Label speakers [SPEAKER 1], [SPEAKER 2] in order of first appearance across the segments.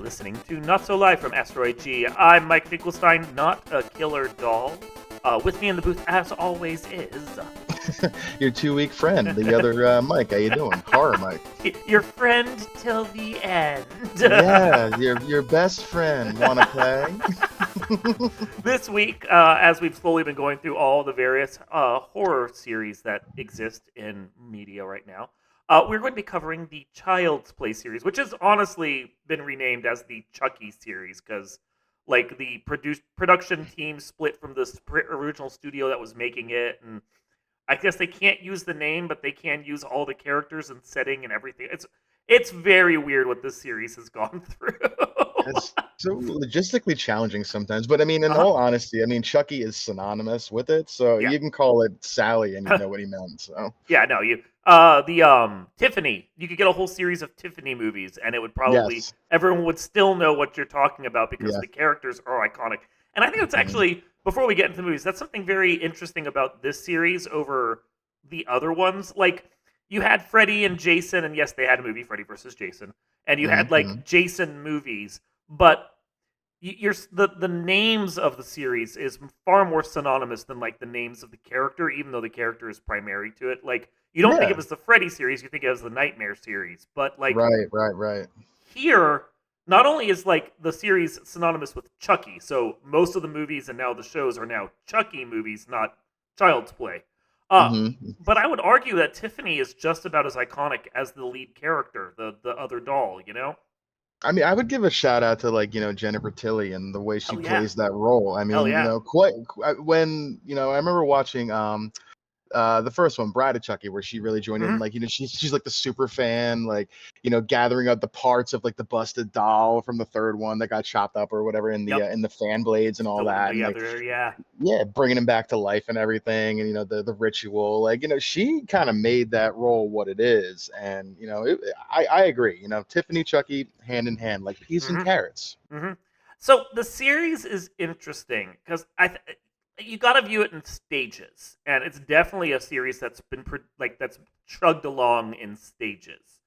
[SPEAKER 1] listening to Not So Live from Asteroid G. I'm Mike Finkelstein, not a killer doll. With me in the booth, as always, is
[SPEAKER 2] Your 2 week friend, the other Mike. How you doing? Horror Mike.
[SPEAKER 1] your friend till the end.
[SPEAKER 2] Yeah, your best friend. Wanna play?
[SPEAKER 1] This week, as we've slowly been going through all the various horror series that exist in media right now, we're going to be covering the Child's Play series, which has honestly been renamed as the Chucky series because, like, the production team split from the original studio that was making it, and I guess they can't use the name, but they can use all the characters and setting and everything. It's very weird what this series has gone through.
[SPEAKER 2] It's so logistically challenging sometimes, but I mean, in
[SPEAKER 1] Uh-huh.
[SPEAKER 2] all honesty, I mean, Chucky is synonymous with it, so
[SPEAKER 1] Yeah.
[SPEAKER 2] you can call it Sally and you'd know what he meant. So
[SPEAKER 1] Yeah, no, the Tiffany, you could get a whole series of Tiffany movies and it would probably
[SPEAKER 2] yes,
[SPEAKER 1] everyone would still know what you're talking about because
[SPEAKER 2] yeah,
[SPEAKER 1] the characters are iconic. And I think that's
[SPEAKER 2] mhm,
[SPEAKER 1] actually before we get into the movies, that's something very interesting about this series over the other ones. Like you had Freddy and Jason, and yes, they had a movie Freddy versus Jason, and you had
[SPEAKER 2] mhm,
[SPEAKER 1] like
[SPEAKER 2] mhm.
[SPEAKER 1] Jason movies, but the names of the series is far more synonymous than like the names of the character, even though the character is primary to it. Like you don't think of
[SPEAKER 2] Yeah,
[SPEAKER 1] it as the Freddy series, you think of it as the Nightmare series. But like
[SPEAKER 2] right.
[SPEAKER 1] here, not only is like the series synonymous with Chucky, so most of the movies and now the shows are now Chucky movies, not Child's Play. Uh,
[SPEAKER 2] hmm
[SPEAKER 1] but I would argue that Tiffany is just about as iconic as the lead character, the other doll. You know?
[SPEAKER 2] I mean, I would give a shout out to Jennifer Tilly and the way she
[SPEAKER 1] Hell yeah,
[SPEAKER 2] plays that role. I
[SPEAKER 1] hell
[SPEAKER 2] mean,
[SPEAKER 1] yeah.
[SPEAKER 2] when I remember watching the first one, Bride of Chucky, where she really joined in.
[SPEAKER 1] Hmm.
[SPEAKER 2] Like, she's like the super fan, like, gathering up the parts of like the busted doll from the third one that got chopped up or whatever
[SPEAKER 1] Yep,
[SPEAKER 2] in the fan blades and all
[SPEAKER 1] still them
[SPEAKER 2] that, and like,
[SPEAKER 1] together. Yeah.
[SPEAKER 2] yeah, bringing him back to life and everything, and the ritual, like, she kind of made that role what it is, and I agree. Tiffany Chucky hand in hand, like peas and
[SPEAKER 1] Hmm.
[SPEAKER 2] carrots.
[SPEAKER 1] Hmm. So the series is interesting because you got to view it in stages, and it's definitely a series that's been that's chugged along in stages.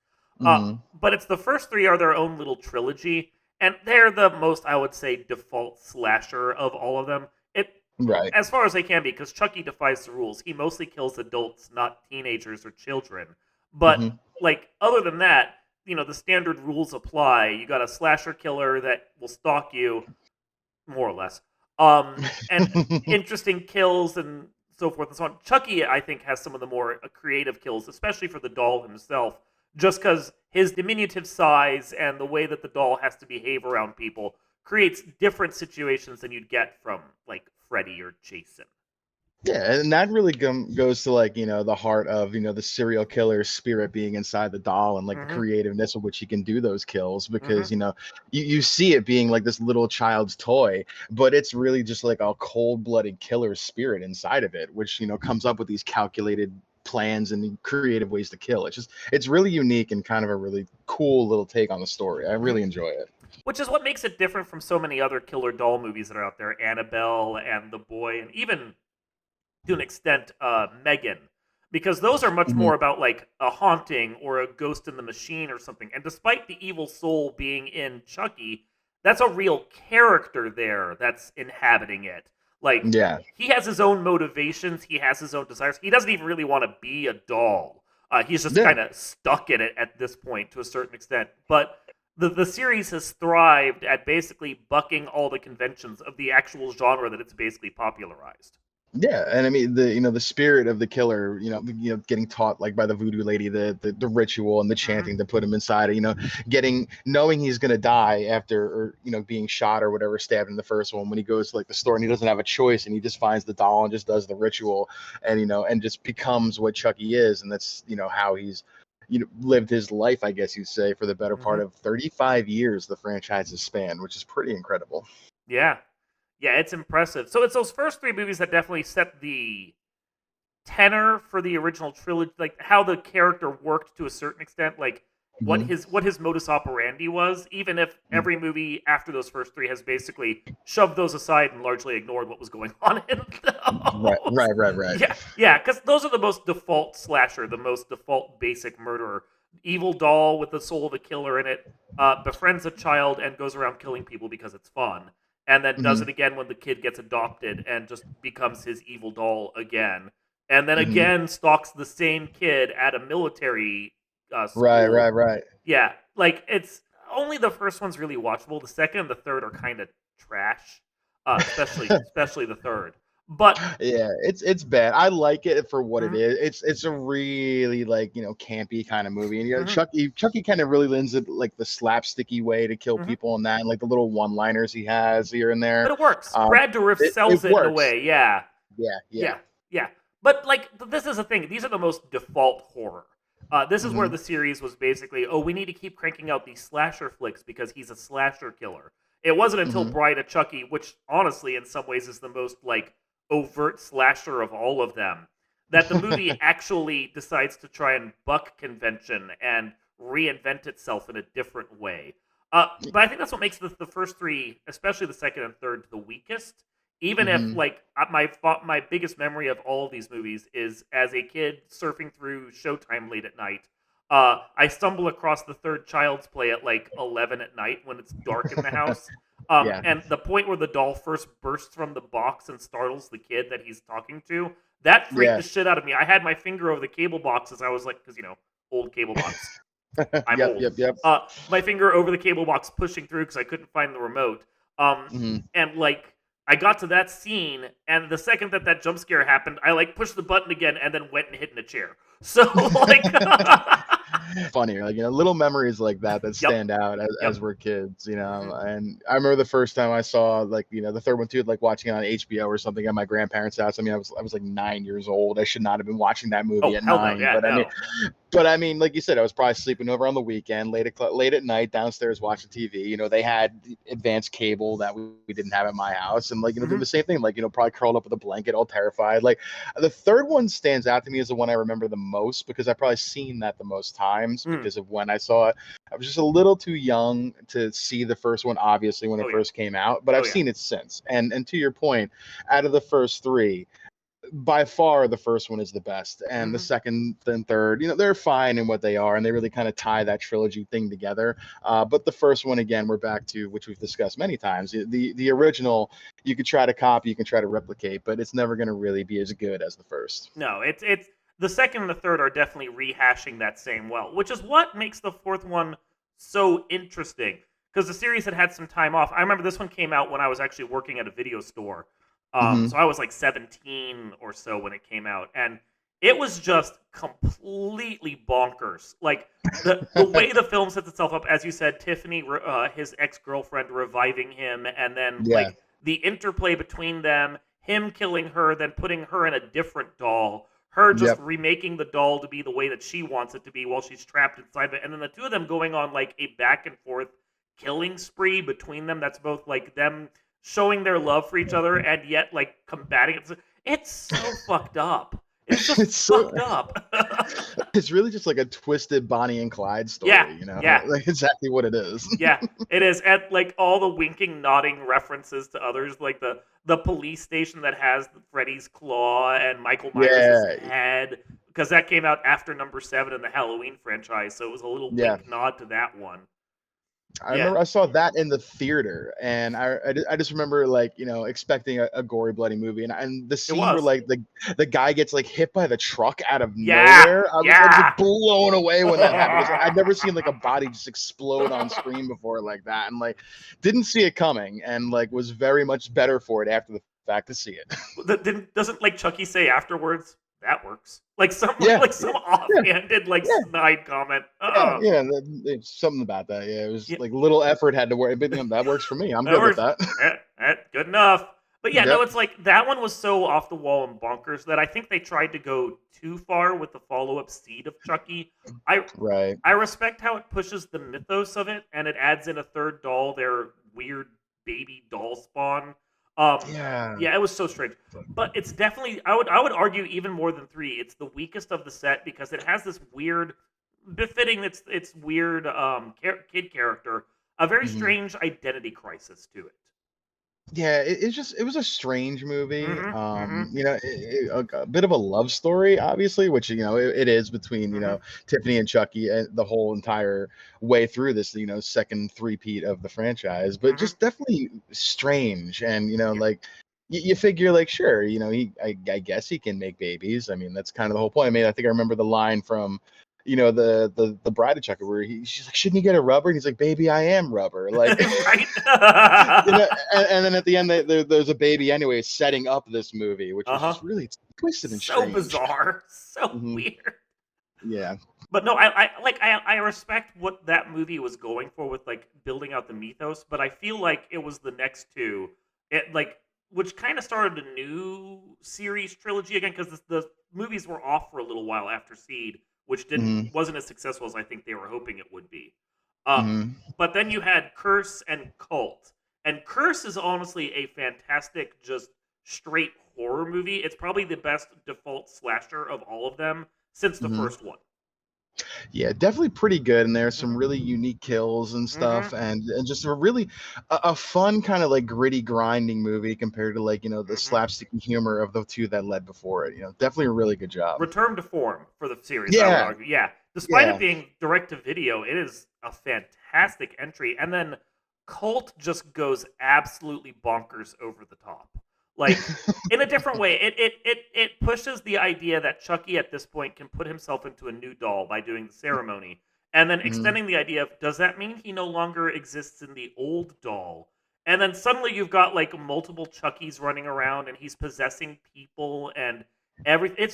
[SPEAKER 1] Uh,
[SPEAKER 2] Hmm.
[SPEAKER 1] but it's the first three are their own little trilogy, and they're the most, I would say, default slasher of all of them. It
[SPEAKER 2] Right.
[SPEAKER 1] as far as they can be, because Chucky defies the rules. He mostly kills adults, not teenagers or children. But
[SPEAKER 2] Hmm.
[SPEAKER 1] like other than that, the standard rules apply. You got a slasher killer that will stalk you, more or less. And interesting kills and so forth and so on. Chucky, I think, has some of the more creative kills, especially for the doll himself, just because his diminutive size and the way that the doll has to behave around people creates different situations than you'd get from like Freddy or Jason.
[SPEAKER 2] Yeah, and that really goes to the heart of the serial killer's spirit being inside the doll and like the
[SPEAKER 1] Hmm.
[SPEAKER 2] creativeness of which he can do those kills
[SPEAKER 1] Hmm.
[SPEAKER 2] because you see it being like this little child's toy, but it's really just like a cold-blooded killer's spirit inside of it, which comes up with these calculated plans and creative ways to kill. It's really unique and kind of a really cool little take on the story. I
[SPEAKER 1] Hmm.
[SPEAKER 2] really enjoy it.
[SPEAKER 1] Which is what makes it different from so many other killer doll movies that are out there, Annabelle and The Boy, and even to an extent Megan, because those are much
[SPEAKER 2] Mhm.
[SPEAKER 1] more about like a haunting or a ghost in the machine or something. And despite the evil soul being in Chucky, that's a real character there that's inhabiting it. Like
[SPEAKER 2] Yeah.
[SPEAKER 1] he has his own motivations, he has his own desires. He doesn't even really want to be a doll. He's just
[SPEAKER 2] Yeah.
[SPEAKER 1] kind of stuck in it at this point to a certain extent. But the series has thrived at basically bucking all the conventions of the actual genre that it's basically popularized.
[SPEAKER 2] Yeah, and I mean the spirit of the killer, getting taught like by the voodoo lady the ritual and the
[SPEAKER 1] Hmm.
[SPEAKER 2] chanting to put him inside it, getting knowing he's gonna die after or being shot or whatever, stabbed in the first one when he goes to like the store and he doesn't have a choice and he just finds the doll and just does the ritual and and just becomes what Chucky is, and that's how he's lived his life, I guess you'd say, for the better
[SPEAKER 1] Hmm.
[SPEAKER 2] part of 35 years the franchise has spanned, which is pretty incredible.
[SPEAKER 1] Yeah. Yeah, it's impressive. So it's those first three movies that definitely set the tenor for the original trilogy, like how the character worked to a certain extent, like
[SPEAKER 2] Hmm.
[SPEAKER 1] what his modus operandi was, even if every movie after those first three has basically shoved those aside and largely ignored what was going on in
[SPEAKER 2] Right,
[SPEAKER 1] those.
[SPEAKER 2] right.
[SPEAKER 1] Yeah, yeah, because those are the most default slasher, the most default basic murderer. evil doll with the soul of a killer in it, befriends a child and goes around killing people because it's fun, and then does
[SPEAKER 2] Hmm.
[SPEAKER 1] it again when the kid gets adopted and just becomes his evil doll again, and then
[SPEAKER 2] Hmm.
[SPEAKER 1] again stalks the same kid at a military
[SPEAKER 2] Right, right,
[SPEAKER 1] school.
[SPEAKER 2] right.
[SPEAKER 1] Yeah, like it's only the first one's really watchable. The second and the third are kind of trash, especially the third. But
[SPEAKER 2] Yeah, it's bad. I like it for what it
[SPEAKER 1] mhm,
[SPEAKER 2] is. It's a really like campy kind of movie, and
[SPEAKER 1] mhm,
[SPEAKER 2] Chucky kind of really lends it like the slapsticky way to kill
[SPEAKER 1] mhm.
[SPEAKER 2] people, and that, and like the little one-liners he has here and there.
[SPEAKER 1] But it works.
[SPEAKER 2] Um,
[SPEAKER 1] Brad Dourif
[SPEAKER 2] it
[SPEAKER 1] sells it in a
[SPEAKER 2] works.
[SPEAKER 1] way. Yeah,
[SPEAKER 2] Yeah, yeah.
[SPEAKER 1] yeah, yeah. But like this is the thing. These are the most default horror. This is where
[SPEAKER 2] Hmm.
[SPEAKER 1] the series was basically, oh, we need to keep cranking out these slasher flicks because he's a slasher killer. It wasn't until
[SPEAKER 2] Hmm.
[SPEAKER 1] Bride of Chucky, which honestly, in some ways, is the most like overt slasher of all of them, that the movie actually decides to try and buck convention and reinvent itself in a different way. But I think that's what makes the first three, especially the second and third, the weakest. Even if
[SPEAKER 2] Hmm.
[SPEAKER 1] like my biggest memory of all of these movies is as a kid surfing through Showtime late at night. I stumble across the third Child's Play at like 11 at night when it's dark in the house.
[SPEAKER 2] Yeah.
[SPEAKER 1] And the point where the doll first bursts from the box and startles the kid that he's talking to, that freaked
[SPEAKER 2] Yeah.
[SPEAKER 1] the shit out of me. I had my finger over the cable box as I was like, because old cable box. I'm
[SPEAKER 2] Yep.
[SPEAKER 1] old.
[SPEAKER 2] Yep. Yep.
[SPEAKER 1] My finger over the cable box pushing through because I couldn't find the remote.
[SPEAKER 2] Hmm.
[SPEAKER 1] And like I got to that scene, and the second that that jump scare happened, I like pushed the button again and then went and hid in a chair. So like,
[SPEAKER 2] Funny, like little memories like that
[SPEAKER 1] yep,
[SPEAKER 2] stand out
[SPEAKER 1] yep,
[SPEAKER 2] as we're kids,
[SPEAKER 1] hmm
[SPEAKER 2] and I remember the first time I saw like the third one too, like watching it on HBO or something at my grandparents' house. I mean, I was like 9 years old. I should not have been watching that movie
[SPEAKER 1] Oh
[SPEAKER 2] at
[SPEAKER 1] hell no,
[SPEAKER 2] 9,
[SPEAKER 1] yeah, no.
[SPEAKER 2] but I mean, like you said, I was probably sleeping over on the weekend, late at night, downstairs watching TV. They had advanced cable that we didn't have at my house, and like do
[SPEAKER 1] hmm
[SPEAKER 2] the same thing, like probably curled up with a blanket, all terrified. Like the third one stands out to me as the one I remember the most because I've probably seen that the most times
[SPEAKER 1] Mm.
[SPEAKER 2] because of when I saw it. I was just a little too young to see the first one, obviously, when it
[SPEAKER 1] Oh yeah,
[SPEAKER 2] first came out, but
[SPEAKER 1] oh
[SPEAKER 2] I've
[SPEAKER 1] yeah.
[SPEAKER 2] seen it since. And to your point, out of the first three, by far the first one is the best, and the
[SPEAKER 1] hmm
[SPEAKER 2] second and third, they're fine in what they are, and they really kind of tie that trilogy thing together. But the first one, again, we're back to which we've discussed many times. The original, you could try to copy, you can try to replicate, but it's never going to really be as good as the first.
[SPEAKER 1] No, it's the second and the third are definitely rehashing that same well, which is what makes the fourth one so interesting. Because the series had some time off. I remember this one came out when I was actually working at a video store.
[SPEAKER 2] Hmm.
[SPEAKER 1] So I was like 17 or so when it came out, and it was just completely bonkers. Like the way the film sets itself up, as you said, Tiffany, his ex girlfriend, reviving him, and then
[SPEAKER 2] Yeah.
[SPEAKER 1] like the interplay between them, him killing her, then putting her in a different doll, her just
[SPEAKER 2] Yep.
[SPEAKER 1] remaking the doll to be the way that she wants it to be while she's trapped inside of it, and then the two of them going on like a back and forth killing spree between them. That's both like them showing their love for each other and yet like combating it. It's so fucked up. It's just
[SPEAKER 2] It's so
[SPEAKER 1] fucked up.
[SPEAKER 2] it's really just like a twisted Bonnie and Clyde
[SPEAKER 1] Yeah,
[SPEAKER 2] story,
[SPEAKER 1] yeah,
[SPEAKER 2] like exactly what it is.
[SPEAKER 1] yeah. It is. And like all the winking, nodding references to others, like the police station that has Freddy's claw and Michael Myers'
[SPEAKER 2] Yeah.
[SPEAKER 1] head, because that came out after number 7 in the Halloween franchise. So it was a little
[SPEAKER 2] Yeah.
[SPEAKER 1] wink nod to that one.
[SPEAKER 2] I
[SPEAKER 1] Yeah,
[SPEAKER 2] remember I saw that in the theater, and I just remember like expecting a gory, bloody movie, and the
[SPEAKER 1] it
[SPEAKER 2] scene where
[SPEAKER 1] was.
[SPEAKER 2] like the guy gets like hit by the truck out of
[SPEAKER 1] Yeah,
[SPEAKER 2] nowhere. I was like
[SPEAKER 1] yeah.
[SPEAKER 2] blown away when that happened because I'd never seen like a body just explode on screen before like that, and like didn't see it coming, and like was very much better for it after the fact to see it.
[SPEAKER 1] Doesn't like Chucky say afterwards that works? Like some
[SPEAKER 2] Yeah,
[SPEAKER 1] like
[SPEAKER 2] yeah,
[SPEAKER 1] some
[SPEAKER 2] yeah,
[SPEAKER 1] offhanded like
[SPEAKER 2] yeah.
[SPEAKER 1] snide comment.
[SPEAKER 2] Yeah, yeah, it's something about that. Yeah, it was
[SPEAKER 1] Yeah,
[SPEAKER 2] like little effort had to work, but that works for me. I'm
[SPEAKER 1] that
[SPEAKER 2] good with
[SPEAKER 1] works.
[SPEAKER 2] that.
[SPEAKER 1] Good enough. But yeah, no,
[SPEAKER 2] Yep.
[SPEAKER 1] it's like that one was so off the wall and bonkers that I think they tried to go too far with the follow up Seed of Chucky. I
[SPEAKER 2] Right.
[SPEAKER 1] I respect how it pushes the mythos of it and it adds in a third doll, their weird baby doll spawn. Um,
[SPEAKER 2] Yeah.
[SPEAKER 1] yeah, it was so strange, but it's definitely I would argue even more than 3. It's the weakest of the set because it has this weird, befitting its weird kid character, a very
[SPEAKER 2] Mhm.
[SPEAKER 1] strange identity crisis to it.
[SPEAKER 2] Yeah, it was a strange movie.
[SPEAKER 1] Mhm, mhm,
[SPEAKER 2] A bit of a love story, obviously, which it is between
[SPEAKER 1] mhm,
[SPEAKER 2] Tiffany and Chucky and the whole entire way through this second three-peat of the franchise, but
[SPEAKER 1] mhm.
[SPEAKER 2] just definitely strange. And
[SPEAKER 1] Yeah.
[SPEAKER 2] like you figure like sure, I guess he can make babies. I mean, that's kind of the whole point. I mean, I think I remember the line from the Bride of Chucky where she's like, shouldn't you get a rubber? And he's like, baby, I am rubber. Like
[SPEAKER 1] Right?
[SPEAKER 2] and then at the end, there's a baby anyway, setting up this movie, which was
[SPEAKER 1] Uh-huh.
[SPEAKER 2] just really twisted and
[SPEAKER 1] So
[SPEAKER 2] strange.
[SPEAKER 1] bizarre. So
[SPEAKER 2] Hmm.
[SPEAKER 1] weird.
[SPEAKER 2] Yeah.
[SPEAKER 1] But no, I respect what that movie was going for with like building out the mythos, but I feel like it was the next two, it like which kind of started a new series trilogy again because the movies were off for a little while after Seed, which didn't
[SPEAKER 2] Hmm.
[SPEAKER 1] wasn't as successful as I think they were hoping it would be. Um,
[SPEAKER 2] Hmm.
[SPEAKER 1] but then you had Curse and Cult, and Curse is honestly a fantastic, just straight horror movie. It's probably the best default slasher of all of them since the
[SPEAKER 2] Hmm.
[SPEAKER 1] first one.
[SPEAKER 2] Yeah, definitely pretty good. And there's some
[SPEAKER 1] Mhm.
[SPEAKER 2] really unique kills and stuff,
[SPEAKER 1] Mhm.
[SPEAKER 2] and just a fun kind of like gritty grinding movie compared to like the
[SPEAKER 1] Mhm.
[SPEAKER 2] slapsticky humor of the two that led before it. Definitely a really good job.
[SPEAKER 1] Return to form for the series, I would
[SPEAKER 2] Yeah.
[SPEAKER 1] argue. Yeah, despite it
[SPEAKER 2] Yeah.
[SPEAKER 1] being direct to video, it is a fantastic entry. And then Cult just goes absolutely bonkers over the top, like in a different way. It pushes the idea that Chucky at this point can put himself into a new doll by doing the ceremony, and then
[SPEAKER 2] Hmm.
[SPEAKER 1] extending the idea of does that mean he no longer exists in the old doll? And then suddenly you've got like multiple Chuckies running around, and he's possessing people and everything.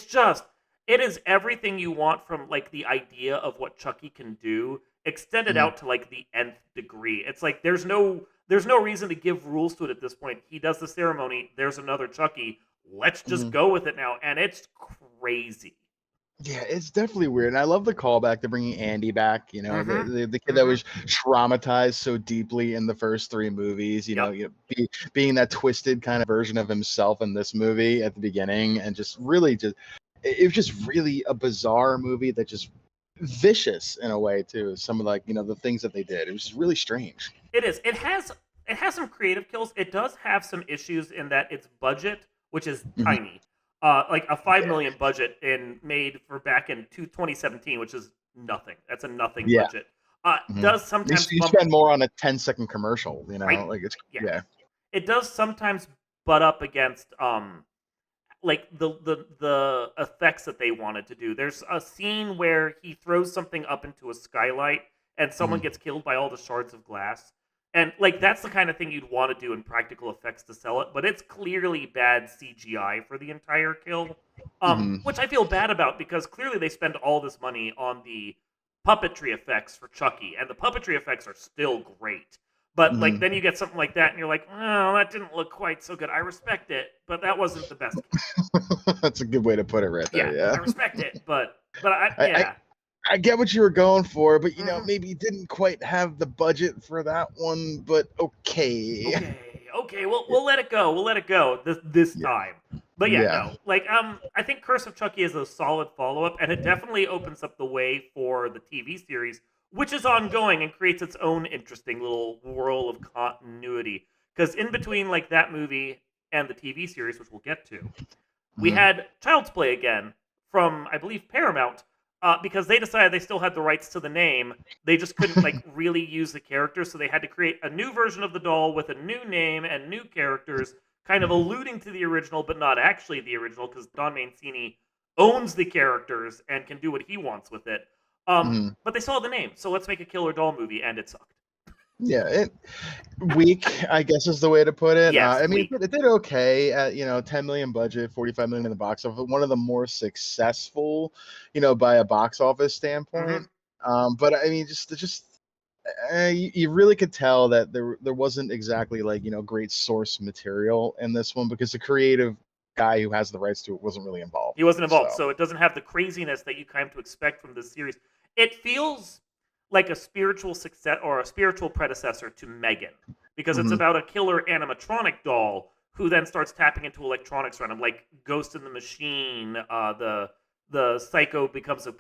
[SPEAKER 1] It is everything you want from like the idea of what Chucky can do, extended
[SPEAKER 2] Hmm.
[SPEAKER 1] out to like the nth degree. It's like there's no reason to give rules to it at this point. He does the ceremony. There's another Chucky. Let's just
[SPEAKER 2] Hmm.
[SPEAKER 1] go with it now, and it's crazy.
[SPEAKER 2] Yeah, it's definitely weird, and I love the callback to bringing Andy back.
[SPEAKER 1] Mm-hmm.
[SPEAKER 2] The kid that
[SPEAKER 1] Mm-hmm.
[SPEAKER 2] was traumatized so deeply in the first three movies.
[SPEAKER 1] Yep.
[SPEAKER 2] Being that twisted kind of version of himself in this movie at the beginning, and just really it was just really a bizarre movie that just vicious in a way too. Some of like the things that they did, it was just really strange.
[SPEAKER 1] It is. It has some creative kills. It does have some issues in that its budget, which is
[SPEAKER 2] Hmm.
[SPEAKER 1] tiny, like a 5 million budget in made for back in 2017, which is nothing. That's a nothing
[SPEAKER 2] Yeah.
[SPEAKER 1] budget.
[SPEAKER 2] Hmm.
[SPEAKER 1] Does sometimes
[SPEAKER 2] You
[SPEAKER 1] bump
[SPEAKER 2] spend more on a 10-second commercial.
[SPEAKER 1] right.
[SPEAKER 2] Like it's
[SPEAKER 1] Yeah,
[SPEAKER 2] yeah.
[SPEAKER 1] it does sometimes butt up against like the effects that they wanted to do. There's a scene where he throws something up into a skylight and someone
[SPEAKER 2] Hmm.
[SPEAKER 1] gets killed by all the shards of glass. And like that's the kind of thing you'd want to do in practical effects to sell it, but it's clearly bad CGI for the entire kill.
[SPEAKER 2] Hmm.
[SPEAKER 1] Which I feel bad about because clearly they spend all this money on the puppetry effects for Chucky, and the puppetry effects are still great. But like
[SPEAKER 2] Hmm.
[SPEAKER 1] then you get something like that, and you're like, oh, that didn't look quite so good. I respect it, but that wasn't the best kill.
[SPEAKER 2] That's a good way to put it right there.
[SPEAKER 1] Yeah,
[SPEAKER 2] Yeah.
[SPEAKER 1] I respect it, but I
[SPEAKER 2] I, I
[SPEAKER 1] yeah.
[SPEAKER 2] I get what you were going for, but
[SPEAKER 1] Hmm.
[SPEAKER 2] maybe you didn't quite have the budget for that one. But okay.
[SPEAKER 1] Okay, we'll let it go. We'll let it go this
[SPEAKER 2] Yeah.
[SPEAKER 1] time. But yeah,
[SPEAKER 2] Yeah.
[SPEAKER 1] no. Like I think Curse of Chucky is a solid follow-up and it definitely opens up the way for the TV series, which is ongoing and creates its own interesting little whirl of continuity. Cuz in between like that movie and the TV series, which we'll get to, we
[SPEAKER 2] Hmm.
[SPEAKER 1] had Child's Play again from I believe Paramount because they decided they still had the rights to the name. They just couldn't like really use the characters, so they had to create a new version of the doll with a new name and new characters, kind of alluding to the original, but not actually the original because Don Mancini owns the characters and can do what he wants with it.
[SPEAKER 2] Hmm.
[SPEAKER 1] But they still had the name, so let's make a killer doll movie, and it sucked.
[SPEAKER 2] Yeah. Weak, I guess is the way to put it.
[SPEAKER 1] Yes,
[SPEAKER 2] I mean,
[SPEAKER 1] weak.
[SPEAKER 2] it did okay at 10 million budget, 45 million in the box office. One of the more successful, by a box office
[SPEAKER 1] Hmm.
[SPEAKER 2] standpoint. But I mean, you really could tell that there wasn't exactly like great source material in this one because the creative guy who has the rights to it wasn't really involved.
[SPEAKER 1] He wasn't involved,
[SPEAKER 2] So.
[SPEAKER 1] so it doesn't have the craziness that you come to expect from this series. It feels like a spiritual success or a spiritual predecessor to Megan because it's
[SPEAKER 2] Hmm.
[SPEAKER 1] about a killer animatronic doll who then starts tapping into electronics around him, like Ghost in the Machine. The Psycho becomes a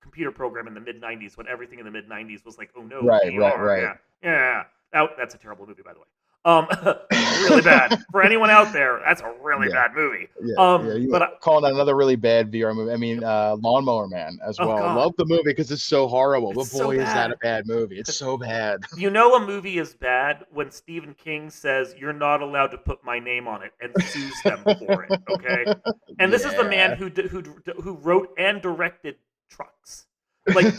[SPEAKER 1] computer program in the mid '90s when everything in the mid '90s was like, oh no,
[SPEAKER 2] Right, right,
[SPEAKER 1] VR.
[SPEAKER 2] right.
[SPEAKER 1] Yeah, yeah. That's a terrible movie, by the way. Really bad. For anyone out there, that's a really
[SPEAKER 2] Yeah,
[SPEAKER 1] bad movie.
[SPEAKER 2] yeah. You
[SPEAKER 1] But
[SPEAKER 2] calling that another really bad VR movie? I mean, Lawnmower Man as
[SPEAKER 1] oh
[SPEAKER 2] well.
[SPEAKER 1] god,
[SPEAKER 2] Love the movie because it's so horrible,
[SPEAKER 1] it's
[SPEAKER 2] but
[SPEAKER 1] so
[SPEAKER 2] boy, is that a
[SPEAKER 1] bad.
[SPEAKER 2] bad movie! It's so bad.
[SPEAKER 1] You know a movie is bad when Stephen King says you're not allowed to put my name on it and sues them for it. Okay, and this is the man
[SPEAKER 2] Yeah.
[SPEAKER 1] who wrote and directed Trucks. Like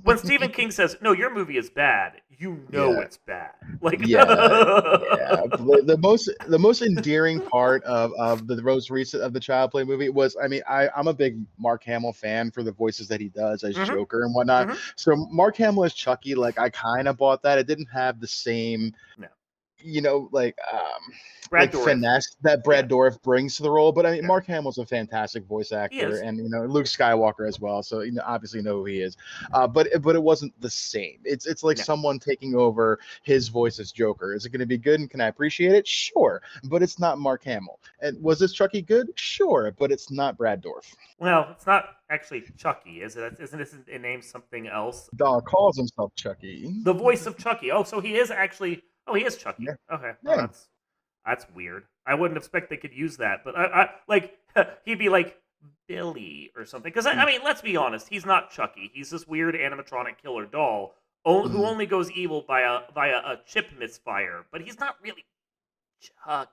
[SPEAKER 1] when Stephen King says no, your movie is bad, you know
[SPEAKER 2] Yeah.
[SPEAKER 1] it's bad. Like
[SPEAKER 2] Yeah, yeah. The most endearing part of the most recent of the Child Play movie was, I mean, I'm a big Mark Hamill fan for the voices that he does as
[SPEAKER 1] hmm
[SPEAKER 2] Joker and whatnot.
[SPEAKER 1] hmm
[SPEAKER 2] So Mark Hamill as Chucky, like I kind of bought that. It didn't have the same,
[SPEAKER 1] no,
[SPEAKER 2] you know,
[SPEAKER 1] Brad
[SPEAKER 2] like
[SPEAKER 1] Dourif.
[SPEAKER 2] finesse that
[SPEAKER 1] Yeah,
[SPEAKER 2] Brad Dourif brings to the role. But I mean,
[SPEAKER 1] yeah,
[SPEAKER 2] Mark Hamill's a fantastic voice
[SPEAKER 1] he
[SPEAKER 2] actor,
[SPEAKER 1] is.
[SPEAKER 2] and Luke Skywalker as well. So obviously know who he is. But it wasn't the same. It's like
[SPEAKER 1] No.
[SPEAKER 2] someone taking over his voice as Joker. Is it going to be good, and can I appreciate it? Sure, but it's not Mark Hamill. And was this Chucky good? Sure, but it's not Brad Dourif.
[SPEAKER 1] Well, it's not actually Chucky, is it? Isn't it named something else?
[SPEAKER 2] Dog calls himself Chucky.
[SPEAKER 1] The voice of Chucky. Oh, so he is actually. Oh, he is Chucky.
[SPEAKER 2] Yeah,
[SPEAKER 1] Okay. Oh,
[SPEAKER 2] yeah.
[SPEAKER 1] that's weird. I wouldn't expect they could use that, but I like he'd be like Billy or something. Because I mean, let's be honest, he's not Chucky. He's this weird animatronic killer doll who
[SPEAKER 2] Mhm.
[SPEAKER 1] only goes evil via a chip misfire. But he's not really Chucky.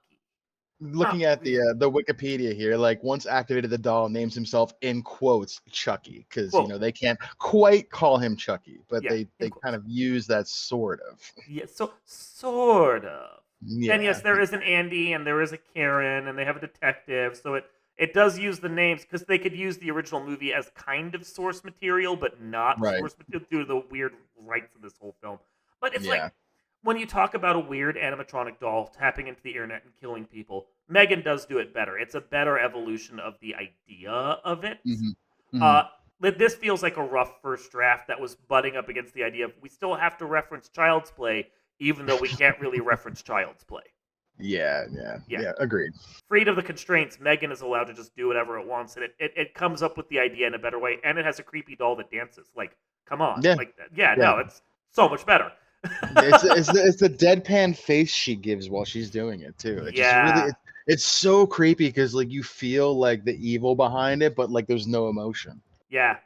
[SPEAKER 1] Not
[SPEAKER 2] Looking at
[SPEAKER 1] really.
[SPEAKER 2] the Wikipedia here, like once activated, the doll names himself in quotes Chucky because
[SPEAKER 1] Quote.
[SPEAKER 2] they can't quite call him Chucky, but
[SPEAKER 1] Yeah. In
[SPEAKER 2] they kind
[SPEAKER 1] quotes.
[SPEAKER 2] of use that sort of.
[SPEAKER 1] Yeah, so sort of. And yes,
[SPEAKER 2] Yeah.
[SPEAKER 1] there is an Andy and there is a Karen and they have a detective, so it does use the names because they could use the original movie as kind of source material, but not
[SPEAKER 2] Right.
[SPEAKER 1] source material due to the weird rights of this whole film. But it's like
[SPEAKER 2] Yeah.
[SPEAKER 1] when you talk about a weird animatronic doll tapping into the internet and killing people, Megan does do it better. It's a better evolution of the idea of it.
[SPEAKER 2] Hmm. Hmm.
[SPEAKER 1] Uh, but this feels like a rough first draft that was butting up against the idea of we still have to reference Child's Play, even though we can't really reference Child's Play.
[SPEAKER 2] Yeah. Yeah.
[SPEAKER 1] Yeah.
[SPEAKER 2] Yeah. Agreed.
[SPEAKER 1] Freed of the constraints, Megan is allowed to just do whatever it wants, and it comes up with the idea in a better way, and it has a creepy doll that dances. Like, come on.
[SPEAKER 2] Yeah.
[SPEAKER 1] Like, yeah,
[SPEAKER 2] Yeah.
[SPEAKER 1] no, it's so much better.
[SPEAKER 2] It's the deadpan face she gives while she's doing it too. It just really
[SPEAKER 1] Yeah.
[SPEAKER 2] it's so creepy because like you feel like the evil behind it, but like there's no emotion.
[SPEAKER 1] Yeah.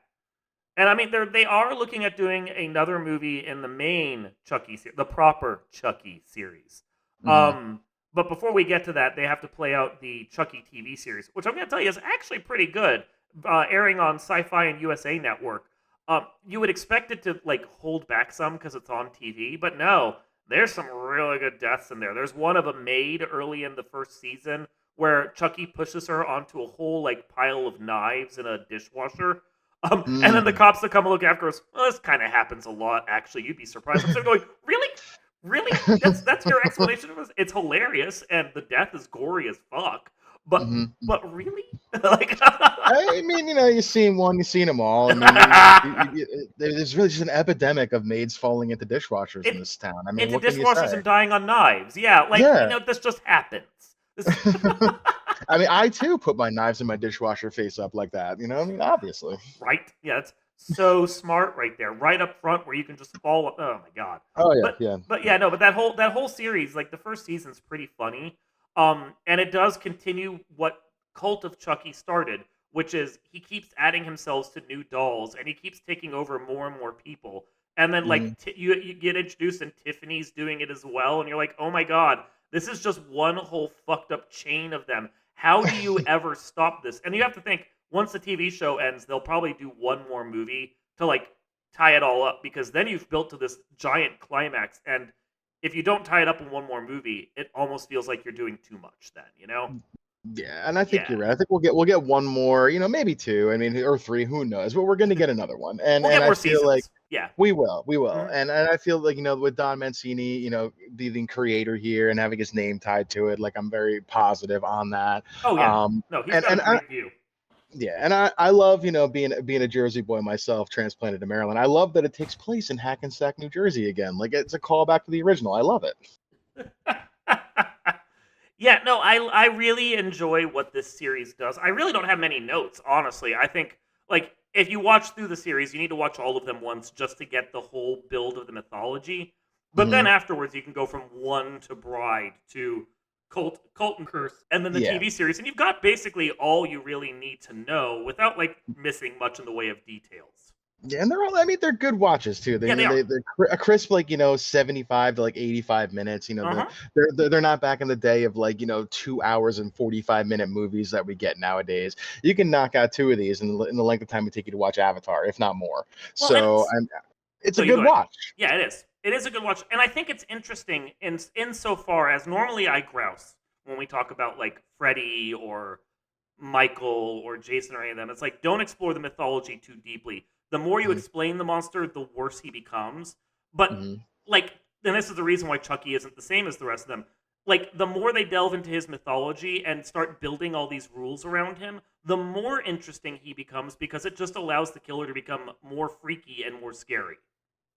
[SPEAKER 1] And I mean, they are looking at doing another movie in the main Chucky, the proper Chucky series.
[SPEAKER 2] Hmm.
[SPEAKER 1] But before we get to that, they have to play out the Chucky TV series, which I'm going to tell you is actually pretty good, airing on Sci-Fi and USA Network. You would expect it to like hold back some because it's on TV, but no, there's some really good deaths in there. There's one of a maid early in the first season where Chucky pushes her onto a whole like pile of knives in a dishwasher. And then the
[SPEAKER 2] Mm.
[SPEAKER 1] cops that come and look after us. Well, this kind of happens a lot. Actually, you'd be surprised. I'm sort of going, really, really? That's your explanation of this? It's hilarious, and the death is gory as fuck.
[SPEAKER 2] Hmm.
[SPEAKER 1] But really, like,
[SPEAKER 2] I mean, you've seen one, you've seen them all. I mean, there's really just an epidemic of maids falling into dishwashers in
[SPEAKER 1] it
[SPEAKER 2] this town. I mean,
[SPEAKER 1] into
[SPEAKER 2] what can you
[SPEAKER 1] dishwashers
[SPEAKER 2] say?
[SPEAKER 1] and dying on knives. Yeah, like
[SPEAKER 2] Yeah.
[SPEAKER 1] this just happens. This,
[SPEAKER 2] I mean, I too put my knives in my dishwasher face up like that. I mean, obviously.
[SPEAKER 1] right? Yeah, it's so smart right there, right up front where you can just fall. Oh my god!
[SPEAKER 2] Oh yeah,
[SPEAKER 1] But
[SPEAKER 2] yeah,
[SPEAKER 1] but
[SPEAKER 2] yeah.
[SPEAKER 1] yeah, no, but that whole series, like the first season's pretty funny. And it does continue what Cult of Chucky started, which is he keeps adding himself to new dolls, and he keeps taking over more and more people. And then
[SPEAKER 2] Hmm.
[SPEAKER 1] like you get introduced, and Tiffany's doing it as well, and you're like, oh my god, this is just one whole fucked up chain of them. How do you ever stop this? And you have to think once the TV show ends, they'll probably do one more movie to like tie it all up because then you've built to this giant climax. And if you don't tie it up in one more movie, it almost feels like you're doing too much then, you know?
[SPEAKER 2] Yeah, and I think
[SPEAKER 1] Yeah.
[SPEAKER 2] you're right. I think we'll get one more, maybe two. I mean, or three, who knows? But we're going to get another one, and
[SPEAKER 1] We'll get
[SPEAKER 2] I
[SPEAKER 1] more
[SPEAKER 2] feel like
[SPEAKER 1] seasons. Yeah.
[SPEAKER 2] we will,
[SPEAKER 1] Mhm.
[SPEAKER 2] and I feel like with Don Mancini, being creator here and having his name tied to it, like I'm very positive on that.
[SPEAKER 1] Oh, yeah.
[SPEAKER 2] Um,
[SPEAKER 1] No, he's
[SPEAKER 2] and
[SPEAKER 1] got a
[SPEAKER 2] and I,
[SPEAKER 1] great view.
[SPEAKER 2] yeah, and I love being a Jersey boy myself, transplanted to Maryland. I love that it takes place in Hackensack, New Jersey again. Like it's a callback to the original. I love it.
[SPEAKER 1] Yeah, no, I really enjoy what this series does. I really don't have many notes, honestly. I think like if you watch through the series, you need to watch all of them once just to get the whole build of the mythology. But then
[SPEAKER 2] Hmm.
[SPEAKER 1] afterwards, you can go from one to Bride to Cult and Curse, and then the
[SPEAKER 2] Yeah.
[SPEAKER 1] TV series, and you've got basically all you really need to know without like missing much in the way of details.
[SPEAKER 2] Yeah, and they're all. I mean, they're good watches too.
[SPEAKER 1] Yeah, they are.
[SPEAKER 2] They're a crisp, like 75 to like 85 minutes.
[SPEAKER 1] Uh huh.
[SPEAKER 2] They're not back in the day of like 2 hours and 45-minute movies that we get nowadays. You can knock out two of these in the length of time it take you to watch Avatar, if not more.
[SPEAKER 1] Well, and
[SPEAKER 2] So it's
[SPEAKER 1] no,
[SPEAKER 2] a
[SPEAKER 1] you
[SPEAKER 2] good
[SPEAKER 1] go ahead.
[SPEAKER 2] watch.
[SPEAKER 1] Yeah, it is. It is a good watch, and I think it's interesting in so far as normally I grouse when we talk about like Freddy or Michael or Jason or any of them. It's like don't explore the mythology too deeply. The more you
[SPEAKER 2] Hmm.
[SPEAKER 1] explain the monster, the worse he becomes. But
[SPEAKER 2] Hmm.
[SPEAKER 1] like, and this is the reason why Chucky isn't the same as the rest of them. Like, the more they delve into his mythology and start building all these rules around him, the more interesting he becomes because it just allows the killer to become more freaky and more scary.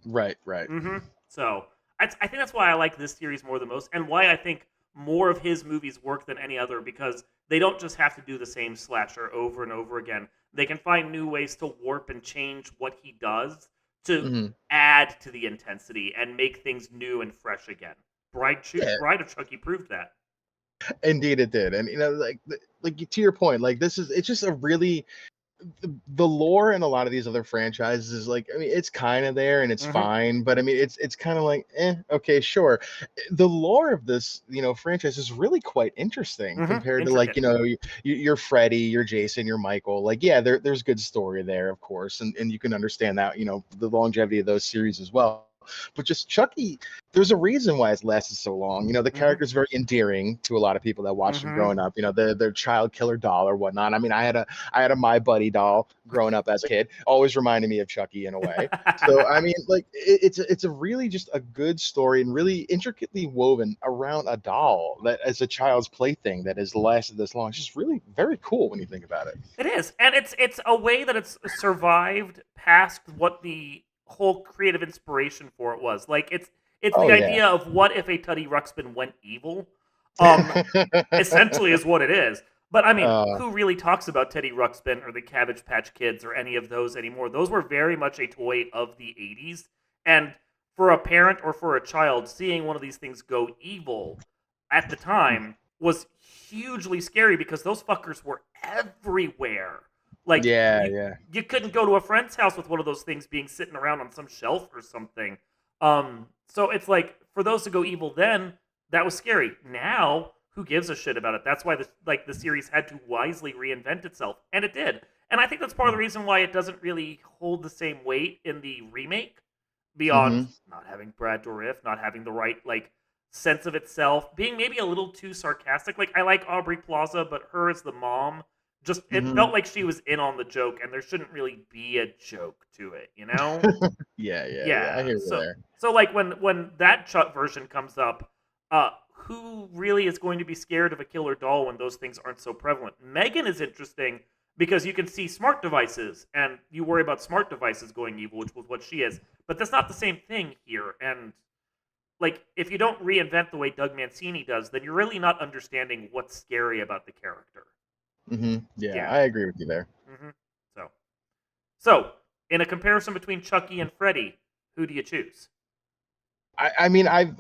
[SPEAKER 2] Right, right.
[SPEAKER 1] So I think that's why I like this series more than most, and why I think more of his movies work than any other because they don't just have to do the same slasher over and over again. They can find new ways to warp and change what he does to
[SPEAKER 2] Hmm.
[SPEAKER 1] add to the intensity and make things new and fresh again.
[SPEAKER 2] Yeah,
[SPEAKER 1] Bride of Chucky proved that.
[SPEAKER 2] indeed it did, and like to your point, like it's just a really the lore in a lot of these other franchises is like, I mean, it's kind of there and it's
[SPEAKER 1] Hmm.
[SPEAKER 2] fine, but I mean it's kind of like, okay, sure. The lore of this franchise is really quite interesting compared to like
[SPEAKER 1] Intricate.
[SPEAKER 2] you're Freddy, you're Jason, you're Michael. Like, yeah, there's good story there, of course, and you can understand that, the longevity of those series as well. But just Chucky, there's a reason why it's lasted so long. The
[SPEAKER 1] Hmm.
[SPEAKER 2] character's very endearing to a lot of people that watched him
[SPEAKER 1] Hmm.
[SPEAKER 2] growing up. Their child killer doll or whatnot. I mean, I had a My Buddy doll growing up as a kid, always reminded me of Chucky in a way. So I mean, like it's a really just a good story and really intricately woven around a doll that as a child's plaything that has lasted this long. It's just really very cool when you think about it.
[SPEAKER 1] It is, and it's a way that it's survived past what the whole creative inspiration for it was. Like it's
[SPEAKER 2] Oh
[SPEAKER 1] the
[SPEAKER 2] yeah.
[SPEAKER 1] idea of what if a Teddy Ruxpin went evil. Um, Essentially is what it is. But I mean,
[SPEAKER 2] uh,
[SPEAKER 1] who really talks about Teddy Ruxpin or the Cabbage Patch Kids or any of those anymore? Those were very much a toy of the '80s, and for a parent or for a child, seeing one of these things go evil at the time was hugely scary because those fuckers were everywhere. Like
[SPEAKER 2] yeah,
[SPEAKER 1] you
[SPEAKER 2] yeah.
[SPEAKER 1] you couldn't go to a friend's house with one of those things being sitting around on some shelf or something. So it's like for those to go evil then, that was scary. Now, who gives a shit about it? That's why the series had to wisely reinvent itself, and it did. And I think that's part of the reason why it doesn't really hold the same weight in the remake, beyond
[SPEAKER 2] Mm-hmm.
[SPEAKER 1] not having Brad Dourif, not having the right like sense of itself, being maybe a little too sarcastic. Like I like Aubrey Plaza, but her as the mom, just it
[SPEAKER 2] Mm-hmm.
[SPEAKER 1] felt like she was in on the joke, and there shouldn't really be a joke to it, you know?
[SPEAKER 2] Yeah, yeah, yeah. I
[SPEAKER 1] Yeah.
[SPEAKER 2] hear you
[SPEAKER 1] So
[SPEAKER 2] there.
[SPEAKER 1] so like when that Chuck version comes up, who really is going to be scared of a killer doll when those things aren't so prevalent? Megan is interesting because you can see smart devices and you worry about smart devices going evil, which was what she is. But that's not the same thing here. And like if you don't reinvent the way Doug Mancini does, then you're really not understanding what's scary about the character.
[SPEAKER 2] Hmm. Yeah,
[SPEAKER 1] Yeah.
[SPEAKER 2] I agree with you there.
[SPEAKER 1] hmm So so in a comparison between Chucky and Freddy, who do you choose?
[SPEAKER 2] I mean, I've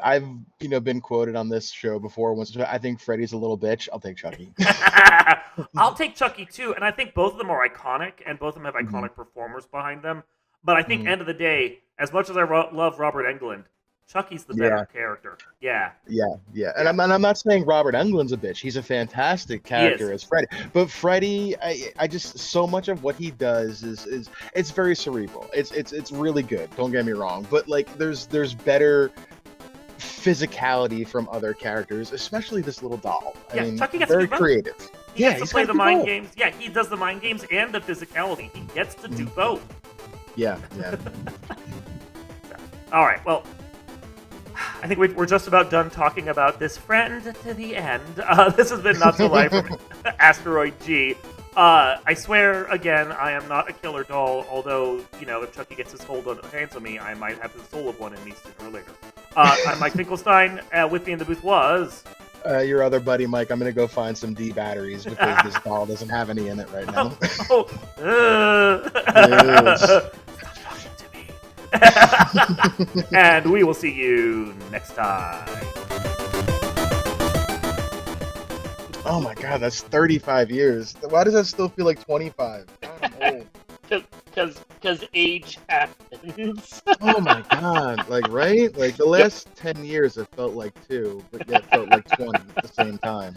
[SPEAKER 2] been quoted on this show before. Once I think Freddy's a little bitch. I'll take Chucky.
[SPEAKER 1] I'll take Chucky too, and I think both of them are iconic, and both of them have
[SPEAKER 2] Hmm.
[SPEAKER 1] iconic performers behind them. But I think
[SPEAKER 2] Hmm.
[SPEAKER 1] end of the day, as much as I love Robert Englund, Chucky's the better
[SPEAKER 2] Yeah,
[SPEAKER 1] character. Yeah,
[SPEAKER 2] yeah. And
[SPEAKER 1] yeah,
[SPEAKER 2] I'm not saying Robert Englund's a bitch. He's a fantastic
[SPEAKER 1] he is.
[SPEAKER 2] character as Freddy. But Freddy, I just so much of what he does is it's very cerebral. It's really good. Don't get me wrong. But like, there's better physicality from other characters, especially this little doll. I
[SPEAKER 1] Yeah,
[SPEAKER 2] mean,
[SPEAKER 1] Chucky gets to do
[SPEAKER 2] very
[SPEAKER 1] both.
[SPEAKER 2] creative.
[SPEAKER 1] He
[SPEAKER 2] Yeah,
[SPEAKER 1] gets to
[SPEAKER 2] he's
[SPEAKER 1] play
[SPEAKER 2] got to
[SPEAKER 1] the
[SPEAKER 2] do
[SPEAKER 1] mind
[SPEAKER 2] both.
[SPEAKER 1] games. Yeah, he does the mind games and the physicality. He gets to do
[SPEAKER 2] Mhm.
[SPEAKER 1] both.
[SPEAKER 2] Yeah, yeah.
[SPEAKER 1] All right, well, I think we're just about done talking about this friend to the end. This has been Not So Live from Asteroid G. I swear, again, I am not a killer doll, although, if Chucky gets his hands on me, I might have the soul of one in me sooner or later. I'm Mike Finkelstein. With me in the booth was...
[SPEAKER 2] Your other buddy Mike, I'm gonna go find some D batteries because this doll doesn't have any in it right now.
[SPEAKER 1] oh,
[SPEAKER 2] Yes.
[SPEAKER 1] Stop talking to me. And we will see you next time.
[SPEAKER 2] Oh my god, that's 35 years. Why does that still feel like 25? God, I'm old.
[SPEAKER 3] Because age happens.
[SPEAKER 2] Oh my god, like right? Like the last 10 years it felt like 2, but yet felt like 20 at the same time.